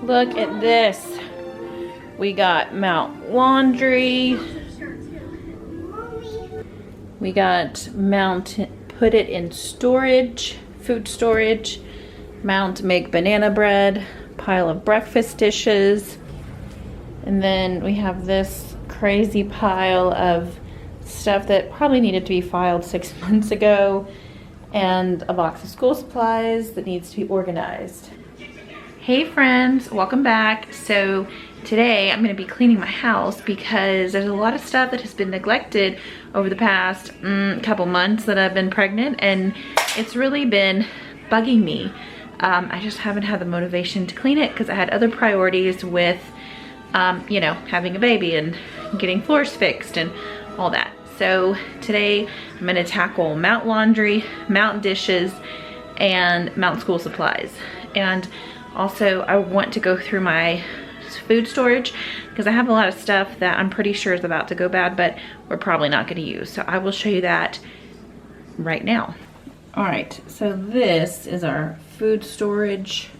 Look at this. We got Mount Laundry. We got Mount Put It in Storage, food storage. Mount Make Banana Bread, pile of breakfast dishes. And then we have this crazy pile of stuff that probably needed to be filed 6 months ago. And a box of school supplies that needs to be organized. Hey friends, welcome back. So today I'm going to be cleaning my house because there's a lot of stuff that has been neglected over the past couple months that I've been pregnant, and it's really been bugging me. I just haven't had the motivation to clean it because I had other priorities with, you know, having a baby and getting floors fixed and all that. So today I'm going to tackle Mount Laundry, Mount Dishes, and Mount School Supplies. And also, I want to go through my food storage because I have a lot of stuff that I'm pretty sure is about to go bad, but we're probably not going to use. So I will show you that right now. All right, so this is our food storage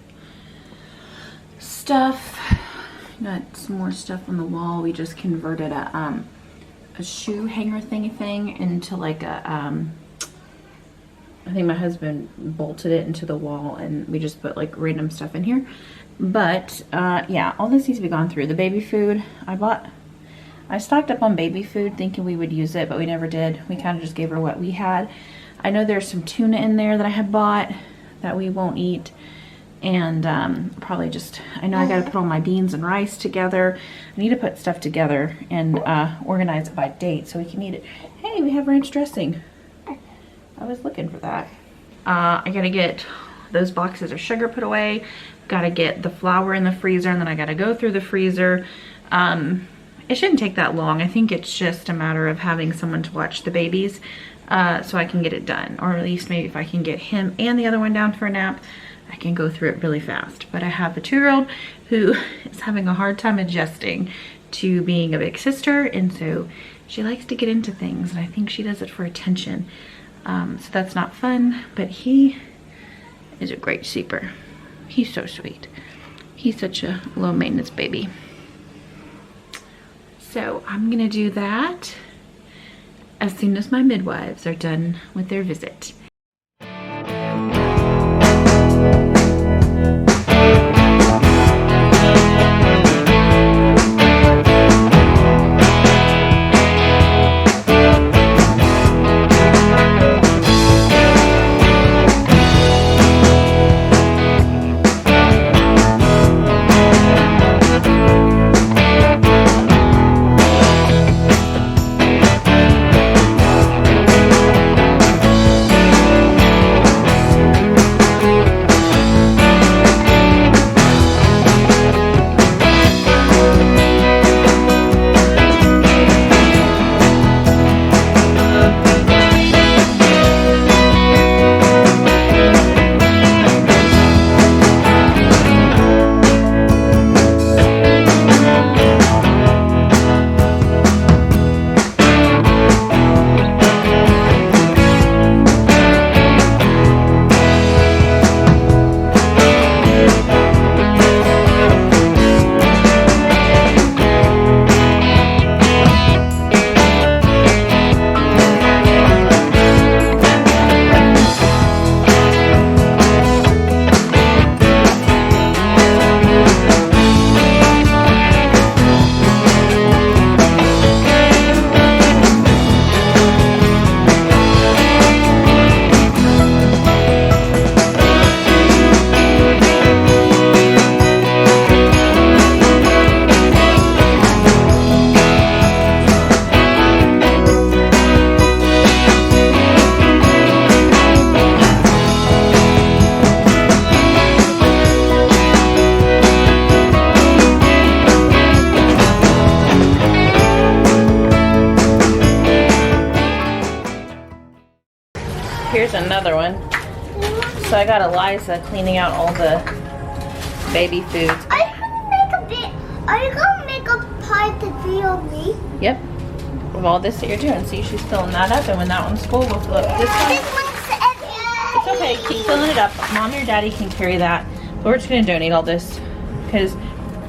stuff. Got some more stuff on the wall. We just converted a shoe hanger thingy thing into like a I think my husband bolted it into the wall and we just put like random stuff in here. But yeah, all this needs to be gone through. The baby food I stocked up on baby food thinking we would use it, but we never did. We kind of just gave her what we had. I know there's some tuna in there that I had bought that we won't eat. And probably just, I know I gotta put all my beans and rice together. I need to put stuff together and organize it by date so we can eat it. Hey, we have ranch dressing. I was looking for that. I gotta get those boxes of sugar put away. Gotta get the flour in the freezer, and then I gotta go through the freezer. It shouldn't take that long. I think it's just a matter of having someone to watch the babies so I can get it done. Or at least maybe if I can get him and the other one down for a nap, I can go through it really fast. But I have a 2-year-old who is having a hard time adjusting to being a big sister, and so she likes to get into things, and I think she does it for attention. So that's not fun, but he is a great sleeper. He's so sweet. He's such a low maintenance baby. So I'm gonna do that as soon as my midwives are done with their visit. Here's another one. So I got Eliza cleaning out all the baby foods. Are you gonna make a pie to feed me? Yep. Of all this that you're doing. See, she's filling that up, and when that one's full, we'll fill up this one. It's okay, keep filling it up. Mom or Daddy can carry that. But we're just gonna donate all this because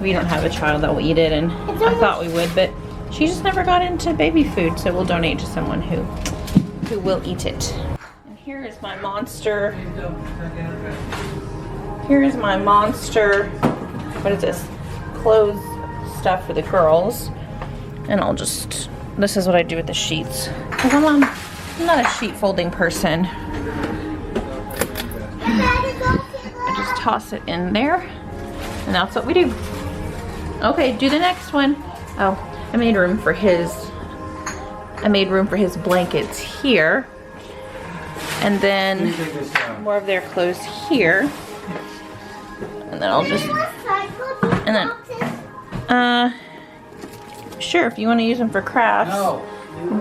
we don't have a child that will eat it, and I thought we would, but she just never got into baby food, so we'll donate to someone who will eat it. And here is my monster. Here is my monster. What is this? Clothes stuff for the girls. And I'll just, this is what I do with the sheets. Because I'm not a sheet folding person. I just toss it in there. And that's what we do. Okay, do the next one. Oh, I made room for his blankets here. And then more of their clothes here. And then I'll just, and then, sure, if you want to use them for crafts. No.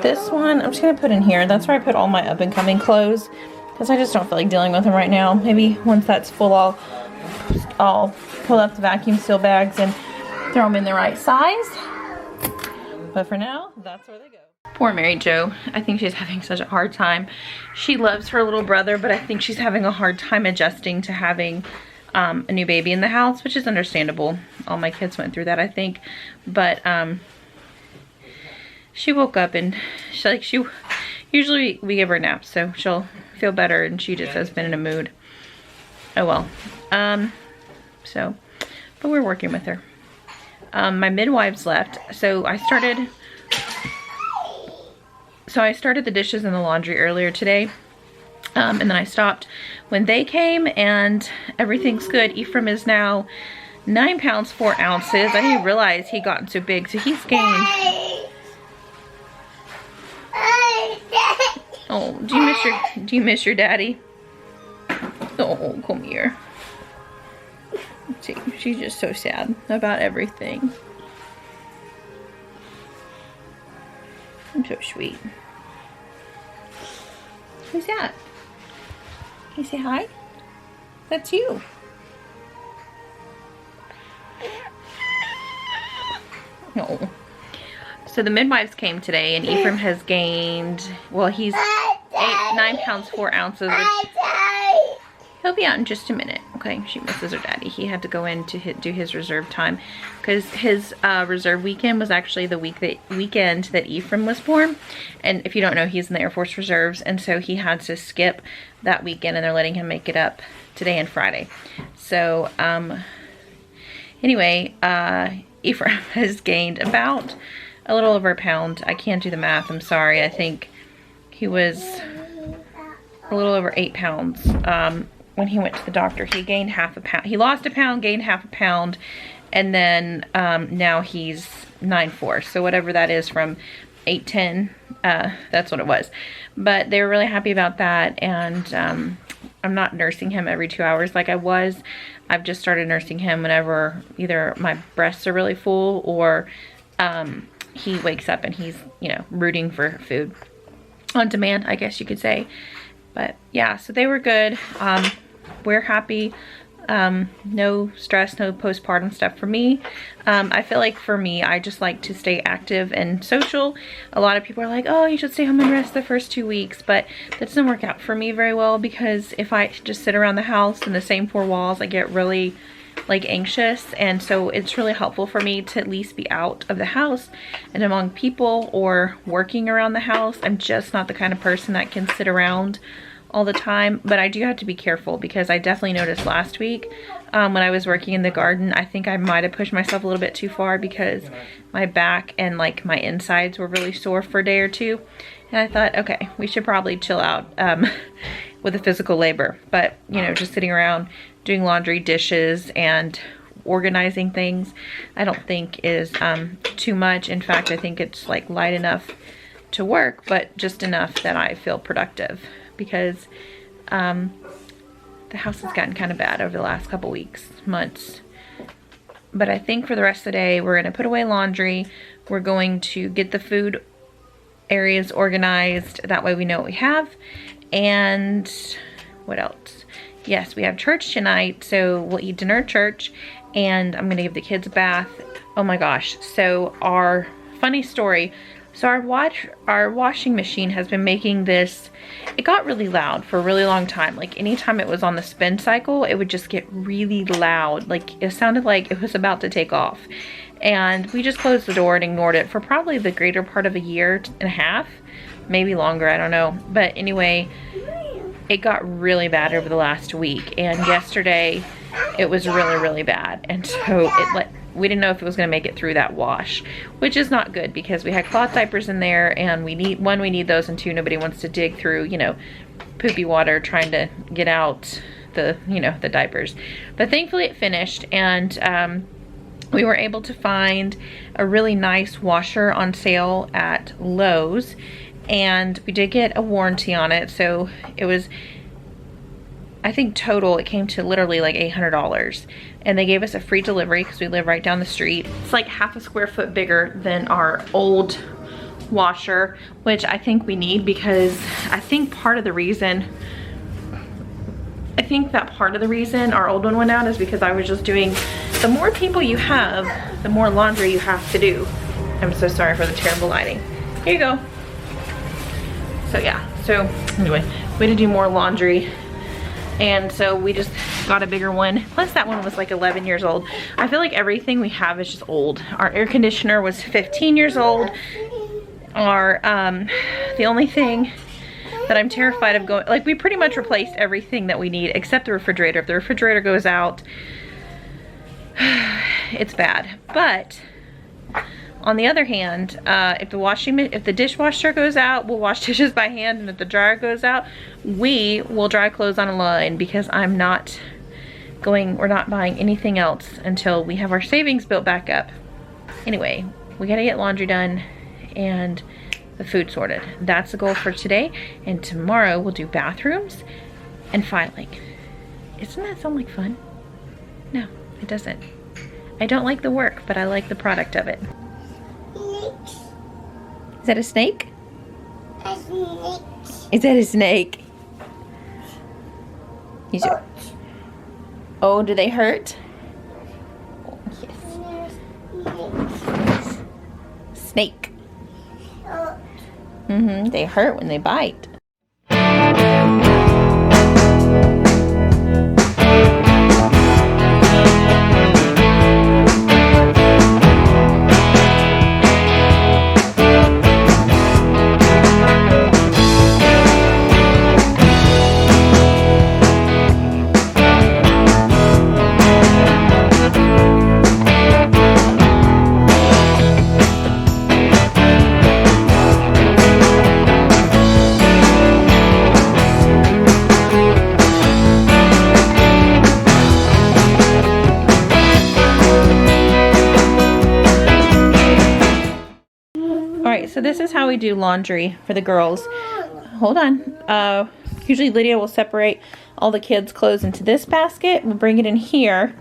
This one, I'm just going to put in here. That's where I put all my up and coming clothes, because I just don't feel like dealing with them right now. Maybe once that's full, I'll pull up the vacuum seal bags and throw them in the right size. But for now, that's where they go. Poor Mary Jo. I think she's having such a hard time. She loves her little brother, but I think she's having a hard time adjusting to having a new baby in the house, which is understandable. All my kids went through that, I think. But she woke up and usually we give her naps, so she'll feel better, and she just has been in a mood. Oh well. But we're working with her. My midwives left, so I started the dishes in the laundry earlier today, and then I stopped when they came, and everything's good. Ephraim is now 9 pounds 4 ounces. I didn't realize he'd gotten so big, so he's gained. Oh, do you miss your daddy? Oh, come here. See, she's just so sad about everything. I'm so sweet. Who's that? Can you say hi? That's you. No. So the midwives came today, and Ephraim has gained, well, he's 9 pounds 4 ounces, which he'll be out in just a minute. Okay, she misses her daddy. He had to go in to do his reserve time, because his reserve weekend was actually the weekend that Ephraim was born. And if you don't know, he's in the Air Force Reserves, and so he had to skip that weekend, and they're letting him make it up today and Friday. So anyway, Ephraim has gained about a little over a pound. I can't do the math, I'm sorry. I think he was a little over 8 pounds when he went to the doctor. He gained half a pound. He lost a pound, gained half a pound, and then now he's 9'4". So whatever that is from 8'10", that's what it was. But they were really happy about that, and I'm not nursing him every 2 hours like I was. I've just started nursing him whenever either my breasts are really full or he wakes up and he's, you know, rooting for food on demand, I guess you could say. But yeah, so they were good. We're happy. No stress, no postpartum stuff for me. I feel like for me, I just like to stay active and social. A lot of people are like, oh, you should stay home and rest the first 2 weeks, but that doesn't work out for me very well, because if I just sit around the house in the same 4 walls, I get really like anxious. And so it's really helpful for me to at least be out of the house and among people or working around the house. I'm just not the kind of person that can sit around all the time, but I do have to be careful, because I definitely noticed last week when I was working in the garden, I think I might have pushed myself a little bit too far, because my back and like my insides were really sore for a day or two, and I thought, okay, we should probably chill out with the physical labor. But you know, just sitting around doing laundry, dishes, and organizing things, I don't think is too much. In fact, I think it's like light enough to work, but just enough that I feel productive, because the house has gotten kind of bad over the last couple weeks, months. But I think for the rest of the day, we're going to put away laundry. We're going to get the food areas organized. That way we know what we have. And what else? Yes, we have church tonight, so we'll eat dinner at church, and I'm going to give the kids a bath. Oh my gosh. So our funny story, So our washing machine has been making this, it got really loud for a really long time. Like anytime it was on the spin cycle, it would just get really loud. Like it sounded like it was about to take off. And we just closed the door and ignored it for probably the greater part of a year and a half, maybe longer, I don't know. But anyway, it got really bad over the last week. And yesterday it was really, really bad. And so we didn't know if it was gonna make it through that wash, which is not good because we had cloth diapers in there, and we need those, and two, nobody wants to dig through, you know, poopy water trying to get out the, you know, the diapers. But thankfully it finished, and we were able to find a really nice washer on sale at Lowe's, and we did get a warranty on it. So it was, I think total it came to literally like $800, and they gave us a free delivery because we live right down the street. It's like half a square foot bigger than our old washer, which I think we need because I think part of the reason our old one went out is because I was just doing, the more people you have, the more laundry you have to do. I'm so sorry for the terrible lighting. Here you go. So yeah, so anyway, we had to do more laundry, and so we just got a bigger one. Plus that one was like 11 years old. I feel like everything we have is just old. Our air conditioner was 15 years old. Our the only thing that I'm terrified of going, like we pretty much replaced everything that we need except the refrigerator. If the refrigerator goes out, it's bad. But on the other hand, if the dishwasher goes out, we'll wash dishes by hand, and if the dryer goes out, we will dry clothes on a line, because we're not buying anything else until we have our savings built back up. Anyway, we gotta get laundry done and the food sorted. That's the goal for today, and tomorrow we'll do bathrooms and filing. Doesn't that sound like fun? No, it doesn't. I don't like the work, but I like the product of it. Is that a snake? A snake. Is that a snake? Oh, do they hurt? Oh, yes. Snake. They hurt when they bite. So this is how we do laundry for the girls. Hold on. Usually Lydia will separate all the kids' clothes into this basket. We'll bring it in here,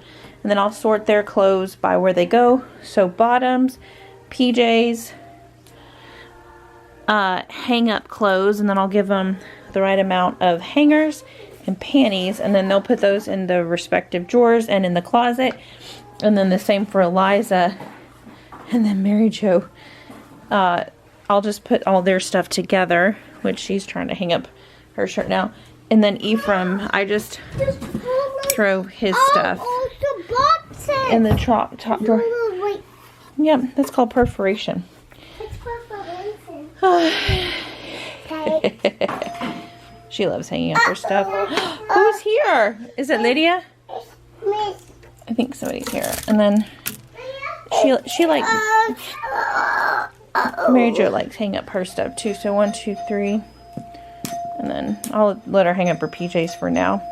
and then I'll sort their clothes by where they go. So bottoms, PJs, hang up clothes, and then I'll give them the right amount of hangers and panties, and then they'll put those in the respective drawers and in the closet. And then the same for Eliza, and then Mary Jo. I'll just put all their stuff together, which she's trying to hang up her shirt now. And then Ephraim, I just throw his stuff in the top drawer. Yep, that's called perforation. She loves hanging up her stuff. Who's here? Is it Lydia? I think somebody's here. And then she like Mary Jo likes hang up her stuff too. So 1, 2, 3, and then I'll let her hang up her PJs for now.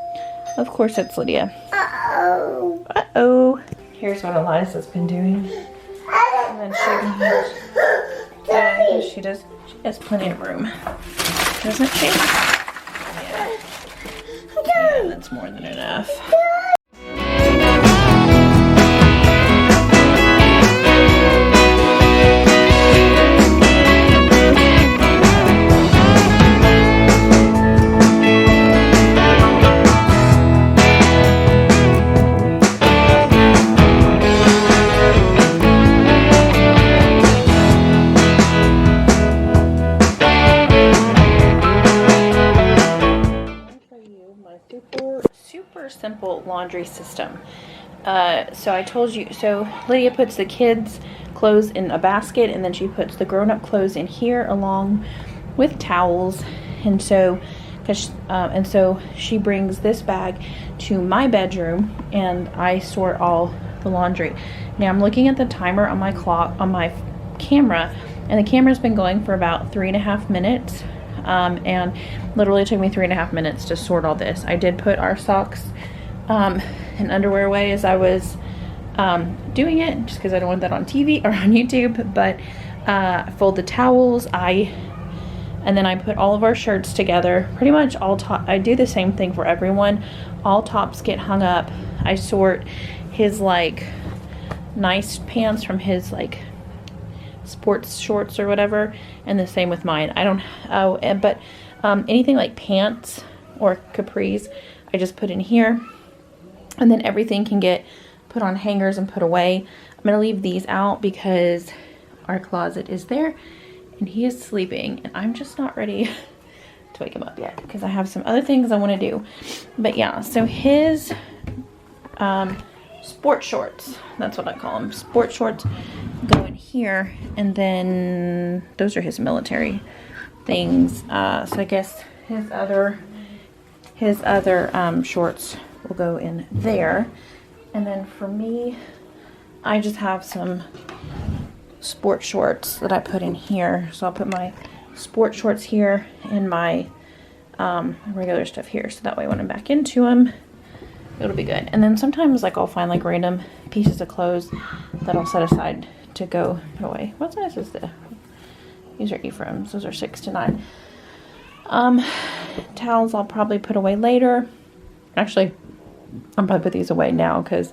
Of course, it's Lydia. Uh-oh. Here's what Eliza's been doing. And then she has plenty of room, doesn't she? Yeah, that's more than enough. simple laundry system. So I told you, so Lydia puts the kids' clothes in a basket, and then she puts the grown-up clothes in here along with towels. And so she brings this bag to my bedroom, and I sort all the laundry. Now I'm looking at the timer on my clock, on my camera, and the camera's been going for about 3.5 minutes. And literally it took me 3.5 minutes to sort all this. I did put our socks and underwear away as I was doing it, just because I don't want that on TV or on YouTube. But I fold the towels, and then I put all of our shirts together. Pretty much all top. I do the same thing for everyone. All tops get hung up. I sort his like nice pants from his like sports shorts or whatever, and the same with mine. I don't but anything like pants or capris, I just put in here, and then everything can get put on hangers and put away. I'm gonna leave these out because our closet is there and he is sleeping, and I'm just not ready to wake him up yet because I have some other things I want to do. But yeah, so his sport shorts, that's what I call them, sport shorts, go in here, and then those are his military things. So I guess his other shorts will go in there. And then for me, I just have some sport shorts that I put in here. So I'll put my sport shorts here and my regular stuff here, so that way when I'm back into them, it'll be good. And then sometimes like I'll find like random pieces of clothes that I'll set aside to go put away. What size is this? These are Ephraim's. Those are 6 to 9. Towels I'll probably put away later. Actually, I'll probably put these away now because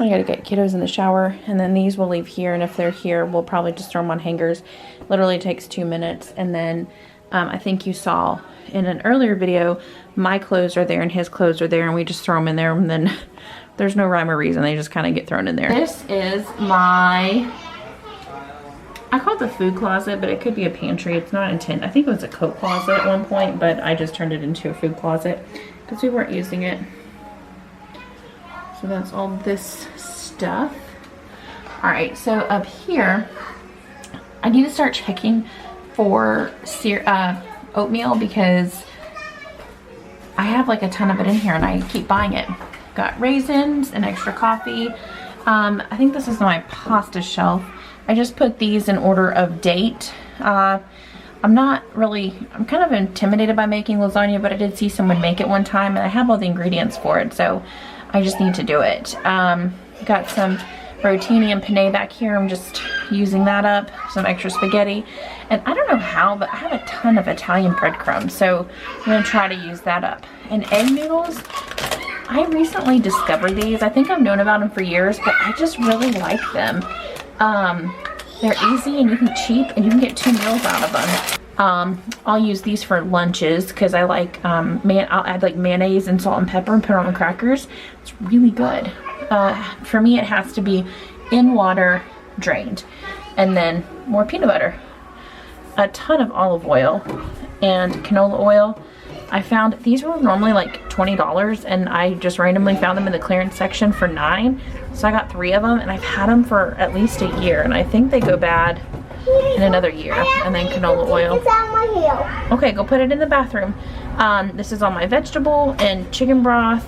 I gotta get kiddos in the shower. And then these we'll leave here, and if they're here, we'll probably just throw them on hangers. Literally takes 2 minutes. And then I think you saw in an earlier video, my clothes are there and his clothes are there, and we just throw them in there, and then there's no rhyme or reason. They just kind of get thrown in there. This is my, I call it the food closet, but it could be a pantry. It's not intended. I think it was a coat closet at one point, but I just turned it into a food closet because we weren't using it. So that's all this stuff. All right, so up here, I need to start checking for oatmeal because I have like a ton of it in here and I keep buying it. Got raisins and extra coffee. I think this is my pasta shelf. I just put these in order of date. I'm kind of intimidated by making lasagna, but I did see someone make it one time and I have all the ingredients for it, so I just need to do it. Got some rotini and penne back here. I'm just using that up. Some extra spaghetti. And I don't know how, but I have a ton of Italian breadcrumbs, so I'm going to try to use that up. And egg noodles, I recently discovered these. I think I've known about them for years, but I just really like them. They're easy and cheap, and you can get 2 meals out of them. I'll use these for lunches because I like, I'll add like mayonnaise and salt and pepper and put it on the crackers. It's really good. For me, it has to be in water, drained, and then more peanut butter. A ton of olive oil and canola oil. I found these were normally like $20, and I just randomly found them in the clearance section for $9. So I got 3 of them, and I've had them for at least a year, and I think they go bad in another year. And then canola oil. Okay, go put it in the bathroom. This is all my vegetable and chicken broth,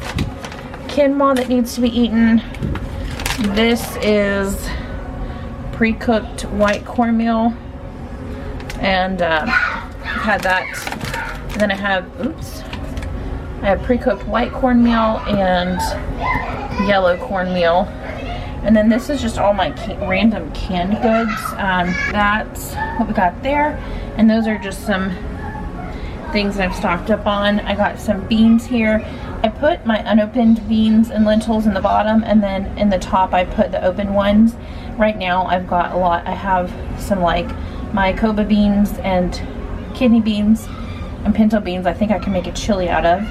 quinoa that needs to be eaten. This is pre-cooked white cornmeal, and I've had that. And then I have pre-cooked white cornmeal and yellow cornmeal. And then this is just all my random canned goods. That's what we got there. And those are just some things that I've stocked up on. I got some beans here. I put my unopened beans and lentils in the bottom, and then in the top I put the open ones. Right now I've got a lot. I have some like my Koba beans and kidney beans and pinto beans. I think I can make a chili out of.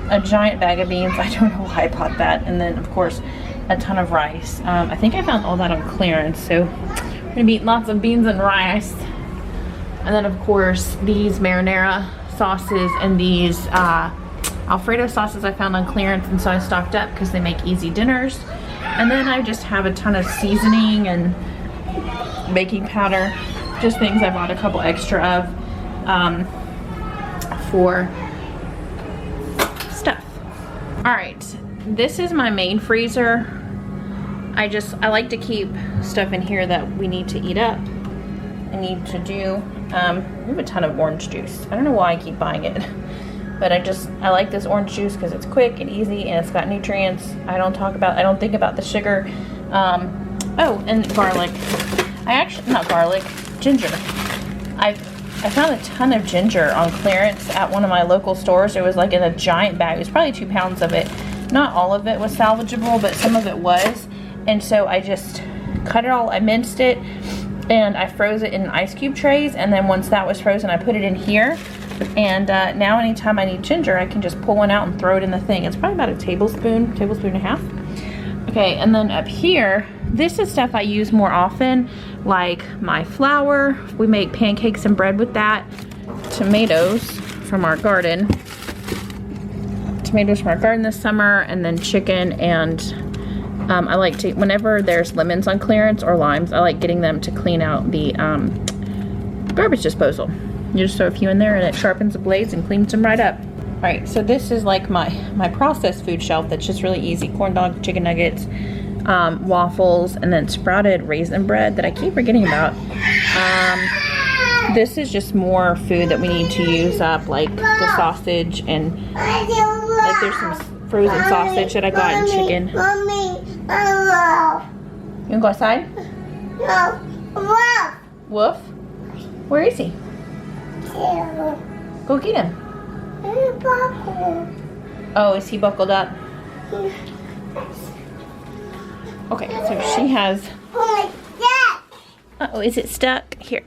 A giant bag of beans. I don't know why I bought that. And then of course a ton of rice. I think I found all that on clearance, so I'm gonna be eating lots of beans and rice. And then of course these marinara sauces and these Alfredo sauces I found on clearance, and so I stocked up because they make easy dinners. And then I just have a ton of seasoning and baking powder, just things I bought a couple extra of for stuff. All right, this is my main freezer. I like to keep stuff in here that we need to eat up. I need to do, we have a ton of orange juice. I don't know why I keep buying it, but I like this orange juice because it's quick and easy and it's got nutrients. I don't think about the sugar. Oh, and garlic. Ginger. I found a ton of ginger on clearance at one of my local stores. It was like in a giant bag. It was probably 2 pounds of it. Not all of it was salvageable, but some of it was. And so I just cut it all, I minced it, and I froze it in ice cube trays. And then once that was frozen, I put it in here. And now anytime I need ginger, I can just pull one out and throw it in the thing. It's probably about a tablespoon and a half. Okay, and then up here, this is stuff I use more often, like my flour. We make pancakes and bread with that. Tomatoes from our garden. Tomatoes from our garden this summer, and then chicken. And I like to, whenever there's lemons on clearance or limes, I like getting them to clean out the garbage disposal. You just throw a few in there and it sharpens the blades and cleans them right up. All right, so this is like my processed food shelf that's just really easy. Corn dog, chicken nuggets, waffles, and then sprouted raisin bread that I keep forgetting about. This is just more food that we need to use up, like the sausage, and like there's some frozen sausage that I got, and chicken. You wanna go outside? No. Wolf. Wolf? Where is he? Go get him. Oh, is he buckled up? Okay, so she has... Uh-oh, is it stuck? Here.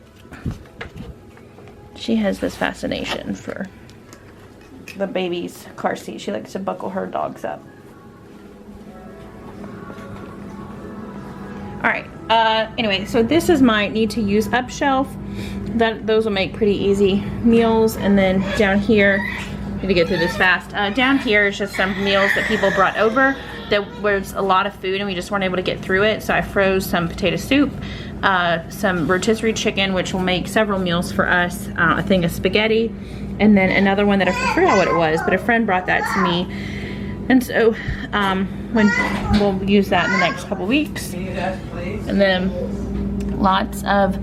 She has this fascination for the baby's car seat. She likes to buckle her dogs up. Alright, anyway, so this is my need to use up shelf. Those will make pretty easy meals. And then down here, need to get through this fast. Down here is just some meals that people brought over. There was a lot of food and we just weren't able to get through it. So I froze some potato soup, some rotisserie chicken, which will make several meals for us, a thing of spaghetti, and then another one that I forgot what it was, but a friend brought that to me. And so when we'll use that in the next couple weeks. And then lots of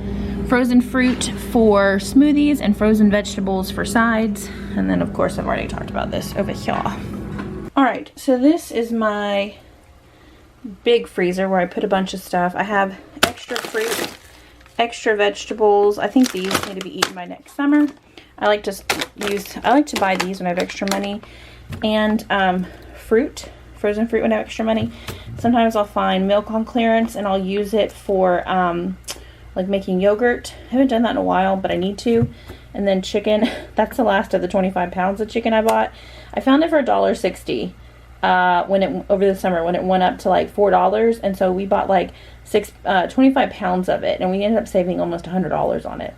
frozen fruit for smoothies and frozen vegetables for sides. And then of course I've already talked about this over here. Alright, so this is my big freezer where I put a bunch of stuff. I have extra fruit, extra vegetables. I think these need to be eaten by next summer. I like to buy these when I have extra money. And fruit, frozen fruit when I have extra money. Sometimes I'll find milk on clearance and I'll use it for like making yogurt. I haven't done that in a while, but I need to. And then chicken, that's the last of the 25 pounds of chicken I bought. I found it for $1.60 over the summer when it went up to like $4. And so we bought like 25 pounds of it, and we ended up saving almost $100 on it.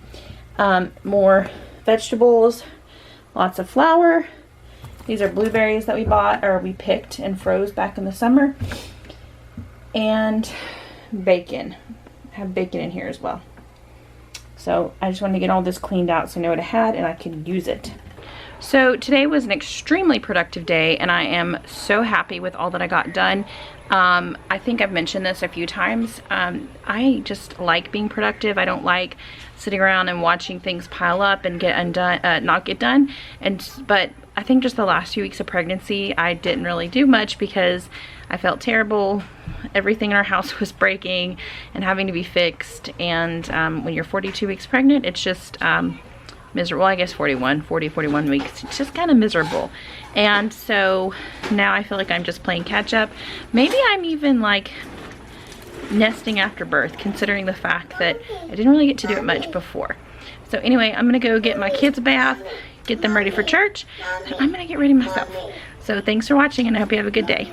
More vegetables, lots of flour. These are blueberries that we bought, or we picked and froze back in the summer. And bacon. I have bacon in here as well. So I just wanted to get all this cleaned out so I know what I had and I could use it. So today was an extremely productive day and I am so happy with all that I got done. I think I've mentioned this a few times. I just like being productive. I don't like sitting around and watching things pile up and get undone, not get done. But I think just the last few weeks of pregnancy, I didn't really do much because I felt terrible. Everything in our house was breaking and having to be fixed. And when you're 42 weeks pregnant, it's just miserable. Well, I guess 41 weeks. It's just kind of miserable. And so now I feel like I'm just playing catch up. Maybe I'm even like nesting after birth, considering the fact that I didn't really get to do it much before. So anyway, I'm gonna go get my kids a bath, get them ready for church, and I'm gonna get ready myself. So thanks for watching and I hope you have a good day.